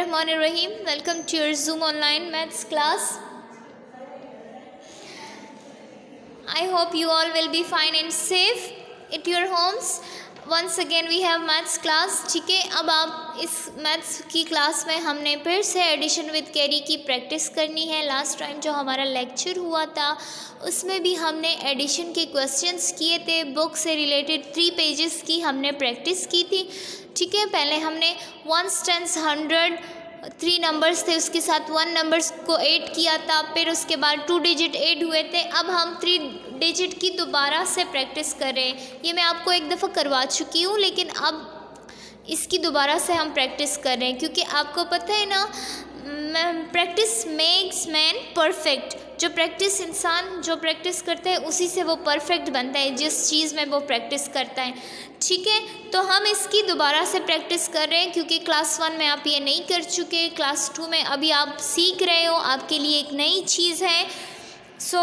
Bismillahirrahmanirrahim. Welcome to your Zoom online maths class. I hope you all will be fine and safe at your homes. Once again we have maths class. ठीक है, अब आप इस maths की class में हमने फिर से एडिशन विद कैरी की प्रैक्टिस करनी है. लास्ट टाइम जो हमारा लेक्चर हुआ था उसमें भी हमने एडिशन के क्वेश्चंस किए थे. बुक से रिलेटेड 3 पेजेस की हमने प्रैक्टिस की थी. ठीक है, पहले हमने 1s, 10s, 100 3 नंबर्स थे, उसके साथ 1 नंबर्स को ऐड किया था. फिर उसके बाद 2 डिजिट ऐड हुए थे. अब हम 3 डिजिट की दोबारा से प्रैक्टिस कर रहे हैं. ये मैं आपको एक दफ़ा करवा चुकी हूँ, लेकिन अब इसकी दोबारा से हम प्रैक्टिस कर रहे हैं, क्योंकि आपको पता है ना, प्रैक्टिस मेक्स मैन परफेक्ट. जो प्रैक्टिस करता है उसी से वो परफेक्ट बनता है, जिस चीज़ में वो प्रैक्टिस करता है. ठीक है, तो हम इसकी दोबारा से प्रैक्टिस कर रहे हैं, क्योंकि क्लास 1 में आप ये नहीं कर चुके. क्लास 2 में अभी आप सीख रहे हो, आपके लिए एक नई चीज़ है. So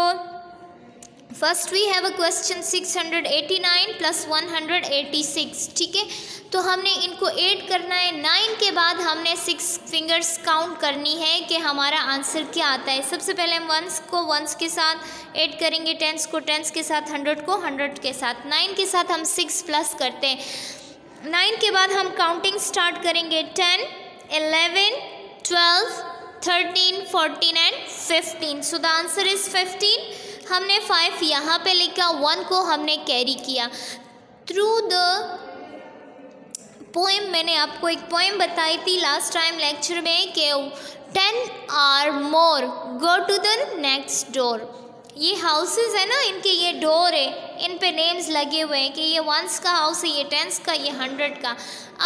first we have a question 689 plus 186. ठीक है, तो हमने इनको ऐड करना है. 9 के बाद हमने 6 फिंगर्स काउंट करनी है कि हमारा आंसर क्या आता है. सबसे पहले हम 1s को 1s के साथ ऐड करेंगे, 10s को 10s के साथ, 100 को 100 के साथ. 9 के साथ हम 6 प्लस करते हैं. 9 के बाद हम काउंटिंग स्टार्ट करेंगे. 10, 11, 12, 13, 14 and 15. So the answer is 15. हमने 5 यहाँ पे लिखा, 1 को हमने कैरी किया. थ्रू द पोएम, मैंने आपको एक पोएम बताई थी लास्ट टाइम लेक्चर में कि 10 और more go to the next door. ये हाउसेस है ना, इनके ये डोर है, इन पे नेम्स लगे हुए हैं कि ये 1s का हाउस है, ये 10s का, ये 100 का.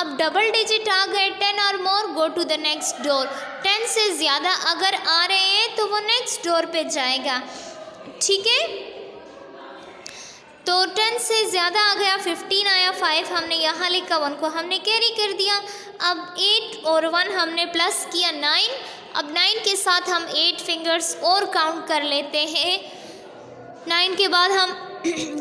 अब डबल डिजिट आ गए, 10 और more go to the next door. 10 से ज़्यादा अगर आ रहे हैं तो वो नेक्स्ट डोर पे जाएगा. ठीक है, तो 10 से ज़्यादा आ गया, 15 आया, 5 हमने यहाँ लिखा, 1 को हमने कैरी कर दिया. अब 8 और 1 हमने प्लस किया, 9. अब 9 के साथ हम 8 फिंगर्स और काउंट कर लेते हैं. 9 के बाद हम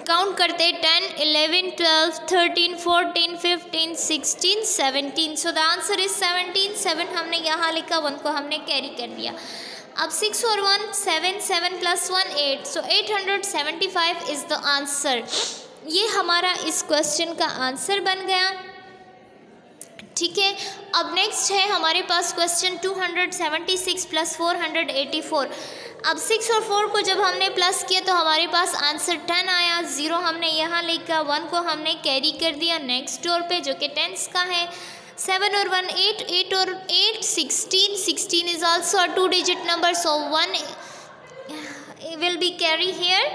काउंट करते हैं 10, 11, 12, 13, 14, 15, 16, 17. So the answer is 17. 7 हमने यहाँ लिखा, 1 को हमने कैरी कर दिया. अब 6 और 1 7, 7 plus 1 8. So 875 is the answer. ये हमारा इस क्वेश्चन का आंसर बन गया. ठीक है, अब नेक्स्ट है हमारे पास क्वेश्चन 276 प्लस 484. अब 6 और 4 को जब हमने प्लस किया तो हमारे पास आंसर 10 आया. 0 हमने यहाँ लिखा, 1 को हमने कैरी कर दिया नेक्स्ट डोर पे, जो कि 10s का है. 7 और 1 8, 8 और 8 16. 16 is also a 2-digit number, so 1 will be carry here.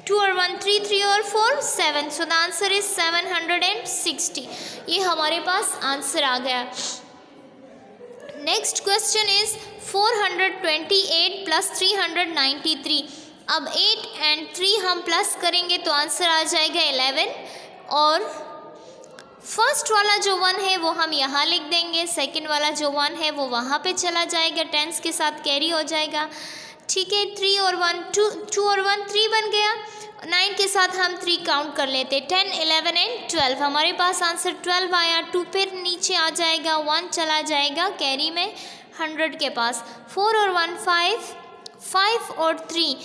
2 और 1 3, 3 और 4 7. so the answer is 760. ये हमारे पास आंसर आ गया. Next question is 428 plus 393. अब 8 एंड 3 हम प्लस करेंगे तो आंसर आ जाएगा 11. और फर्स्ट वाला जो 1 है वो हम यहाँ लिख देंगे, सेकंड वाला जो 1 है वो वहाँ पे चला जाएगा, 10s के साथ कैरी हो जाएगा. ठीक है, 3 और 1 2 और 1 3 बन गया. 9 के साथ हम 3 काउंट कर लेते, 10, 11 एंड 12. हमारे पास आंसर 12 आया. 2 फिर नीचे आ जाएगा, 1 चला जाएगा कैरी में 100 के पास. 4 और 1 5, 5 और 3,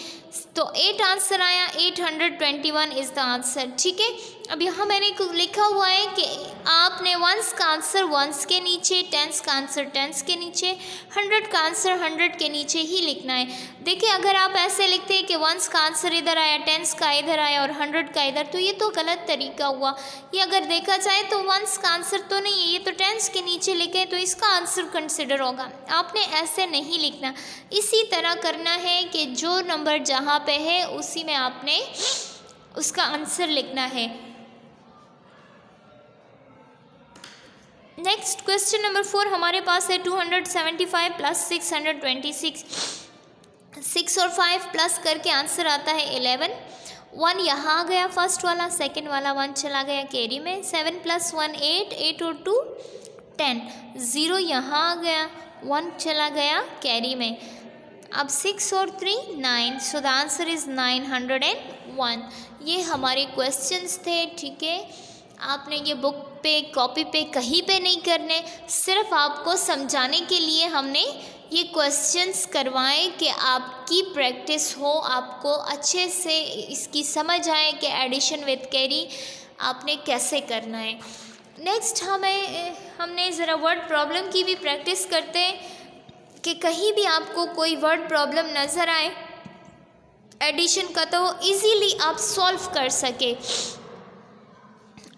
तो 8 आंसर आया. 821 इज़ द आंसर. ठीक है, अब यहाँ मैंने लिखा हुआ है कि आपने 1s का आंसर 1s के नीचे, 10s का आंसर 10s के नीचे, 100 का आंसर 100 के नीचे ही लिखना है. देखिए, अगर आप ऐसे लिखते हैं कि 1s का आंसर इधर आया, 10s का इधर आया और 100 का इधर, तो ये तो गलत तरीका हुआ. ये अगर देखा जाए तो 1s का आंसर तो नहीं है, ये तो 10s के नीचे लिखे, तो इसका आंसर कंसिडर होगा. आपने ऐसे नहीं लिखना, इसी तरह करना है कि जो नंबर जहाँ पे है उसी में आपने उसका आंसर लिखना है. नेक्स्ट क्वेश्चन नंबर 4 हमारे पास है 275 प्लस 626. 6 और 5 प्लस करके आंसर आता है 11. 1 यहाँ आ गया फर्स्ट वाला, सेकंड वाला 1 चला गया कैरी में. 7 प्लस 1 8, 8 और 2 10. 0 यहाँ आ गया, 1 चला गया कैरी में. अब 6 और 3 9. So the answer is 901. ये हमारे क्वेश्चंस थे. ठीक है, आपने ये बुक पे, कॉपी पे, कहीं पे नहीं करने, सिर्फ आपको समझाने के लिए हमने ये क्वेश्चंस करवाएं कि आपकी प्रैक्टिस हो, आपको अच्छे से इसकी समझ आए कि एडिशन विद कैरी आपने कैसे करना है। नेक्स्ट हमने ज़रा वर्ड प्रॉब्लम की भी प्रैक्टिस करते हैं कि कहीं भी आपको कोई वर्ड प्रॉब्लम नज़र आए एडिशन का तो वो इजीली आप सॉल्व कर सके।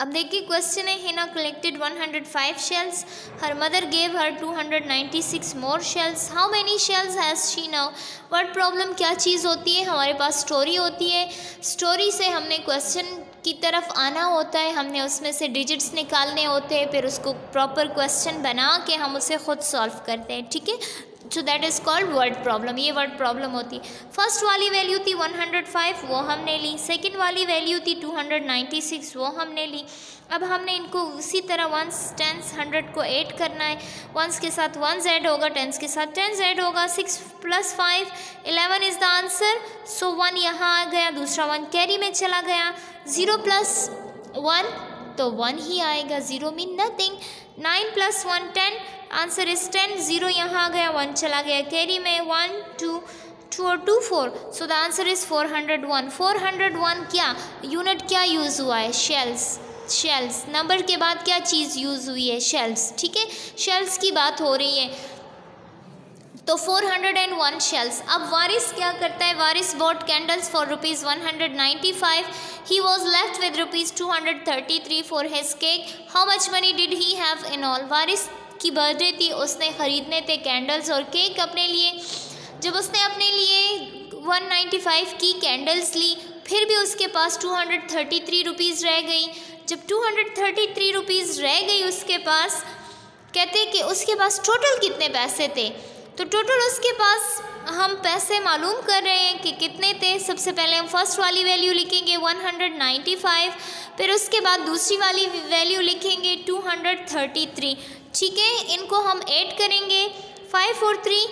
अब देखिए क्वेश्चन है, Hina collected 105 shells, her mother gave her 296 more shells, how many shells has she now. Word problem क्या चीज़ होती है, हमारे पास स्टोरी होती है, स्टोरी से हमने क्वेश्चन की तरफ आना होता है, हमने उसमें से डिजिट्स निकालने होते हैं, फिर उसको प्रॉपर क्वेश्चन बना के हम उसे खुद सॉल्व करते हैं, ठीक है। So that is called word problem, ये वर्ड प्रॉब्लम होती है। फर्स्ट वाली वैल्यू थी 105, वो हमने ली। सेकंड वाली वैल्यू थी 296, वो हमने ली। अब हमने इनको उसी तरह वंस, टेंस, 100 को ऐड करना है। वंस के साथ वंस ऐड होगा, टेंस के साथ टेंस ऐड होगा। 6 + 5 11 इज़ द आंसर। सो 1 यहाँ आ गया, दूसरा 1 कैरी में चला गया। 0 + 1 तो 1 ही आएगा, 0 मीन नथिंग। 9 + 1 10, answer is 10। 0 यहाँ आ गया, 1 चला गया कैरी में। 1 2 2 और 2 4, सो द आंसर इज 401। 401 क्या यूनिट क्या यूज़ हुआ है, शेल्स। नंबर के बाद क्या चीज़ यूज़ हुई है, शेल्स, ठीक है, शेल्स की बात हो रही है। तो 401 शेल्स। अब वारिस क्या करता है, Waris bought candles for ₹195, he was left with ₹233 for his cake, how much money did he have in all. Waris की बर्थडे थी, उसने ख़रीदने थे कैंडल्स और केक अपने लिए। जब उसने अपने लिए 195 की कैंडल्स ली, फिर भी उसके पास 233 रुपीज़ रह गई। जब 233 रुपीज़ रह गई उसके पास, कहते कि उसके पास टोटल कितने पैसे थे, तो टोटल उसके पास हम पैसे मालूम कर रहे हैं कि कितने थे। सबसे पहले हम फर्स्ट वाली वैल्यू लिखेंगे 195, फिर उसके बाद दूसरी वाली वैल्यू लिखेंगे 233, ठीक है। इनको हम ऐड करेंगे, 5 और 3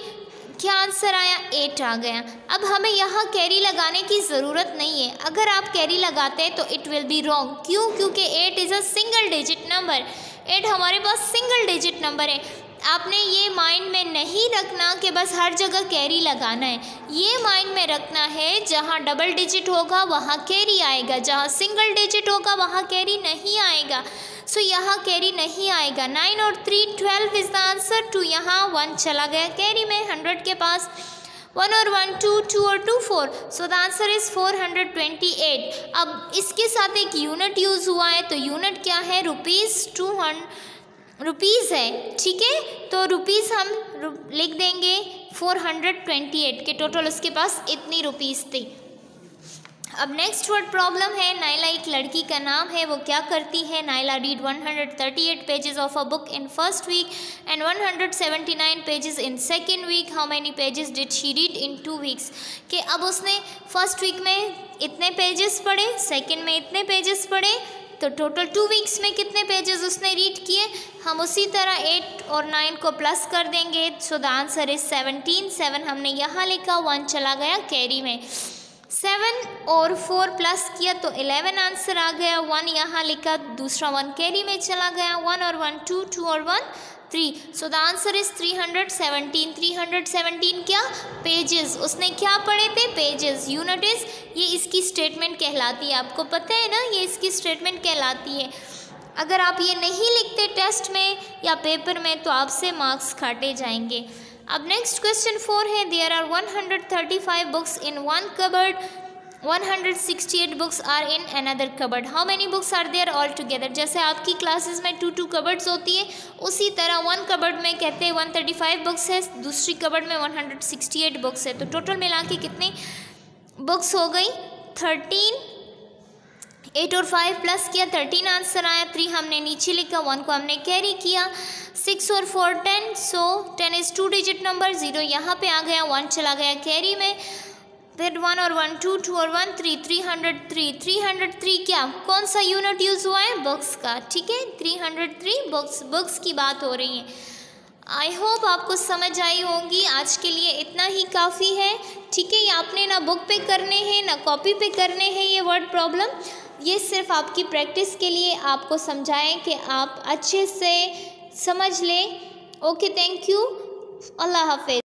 क्या आंसर आया, 8 आ गया। अब हमें यहाँ कैरी लगाने की ज़रूरत नहीं है, अगर आप कैरी लगाते हैं तो इट विल बी रॉन्ग। क्यों? क्योंकि 8 is a single digit number, 8 हमारे पास सिंगल डिजिट नंबर है। आपने ये माइंड में नहीं रखना कि बस हर जगह कैरी लगाना है, ये माइंड में रखना है जहाँ डबल डिजिट होगा वहाँ कैरी आएगा, जहाँ सिंगल डिजिट होगा वहाँ कैरी नहीं आएगा। सो यहाँ कैरी नहीं आएगा। 9 और 3 12 इज़ द आंसर। 2 यहाँ, 1 चला गया कैरी में 100 के पास। 1 और 1 2, 2 और 2 4, सो द आंसर इज़ 428। अब इसके साथ एक यूनिट यूज़ हुआ है, तो यूनिट क्या है, रुपीज़ है, ठीक है। तो रुपीज़ हम लिख देंगे 428 के टोटल उसके पास इतनी रुपीज़ थी। अब नेक्स्ट वर्ड प्रॉब्लम है, नाइला एक लड़की का नाम है, वो क्या करती है। Naila read 138 pages of a book in first week and 179 pages in second week, how many pages did she read in 2 weeks. कि अब उसने फर्स्ट वीक में इतने पेजेस पढ़े, सेकेंड में इतने पेजेस पढ़े, तो टोटल 2 वीक्स में कितने पेजेस उसने रीड किए। हम उसी तरह 8 और 9 को प्लस कर देंगे, सो द आंसर इज 17। 7 हमने यहाँ लिखा, 1 चला गया कैरी में। 7 और 4 प्लस किया तो 11 आंसर आ गया। 1 यहाँ लिखा, दूसरा 1 कैरी में चला गया। 1 और 1 2, 2 और 1 3, सो द आंसर इज 317। 317 क्या, पेजेस। उसने क्या पढ़े थे, पेजेस। यूनिट इज, ये इसकी स्टेटमेंट कहलाती है, आपको पता है ना, ये इसकी स्टेटमेंट कहलाती है। अगर आप ये नहीं लिखते टेस्ट में या पेपर में तो आपसे मार्क्स काटे जाएंगे। अब नेक्स्ट क्वेश्चन 4 है, there are 135 books in one cupboard, 168 books are in another cupboard, how many books are there all together. जैसे आपकी क्लासेस में 2 कबर्ड्स होती है, उसी तरह 1 कबर्ड में कहते हैं 135 बुक्स है, दूसरी कबर्ड में 168 बुक्स है, तो टोटल मिला के कितनी बुक्स हो गई, 13। 8 और 5 प्लस किया, 13 आंसर आया। 3 हमने नीचे लिखा, 1 को हमने कैरी किया। 6 और 4 10, सो 10 इज़ 2 डिजिट नंबर। 0 यहाँ पे आ गया, 1 चला गया कैरी में। फिर 1 और 1 2, 2 और 1 3, 303। 303 क्या, कौन सा यूनिट यूज़ हुआ है, बुक्स का, ठीक है। 303 बुक्स की बात हो रही है। आई होप आपको समझ आई होंगी। आज के लिए इतना ही काफ़ी है, ठीक है। ये आपने ना बुक पे करने हैं ना कॉपी पे करने हैं ये वर्ड प्रॉब्लम, ये सिर्फ आपकी प्रैक्टिस के लिए आपको समझाएं कि आप अच्छे से समझ लें। ओके, थैंक यू, अल्लाह हाफिज़।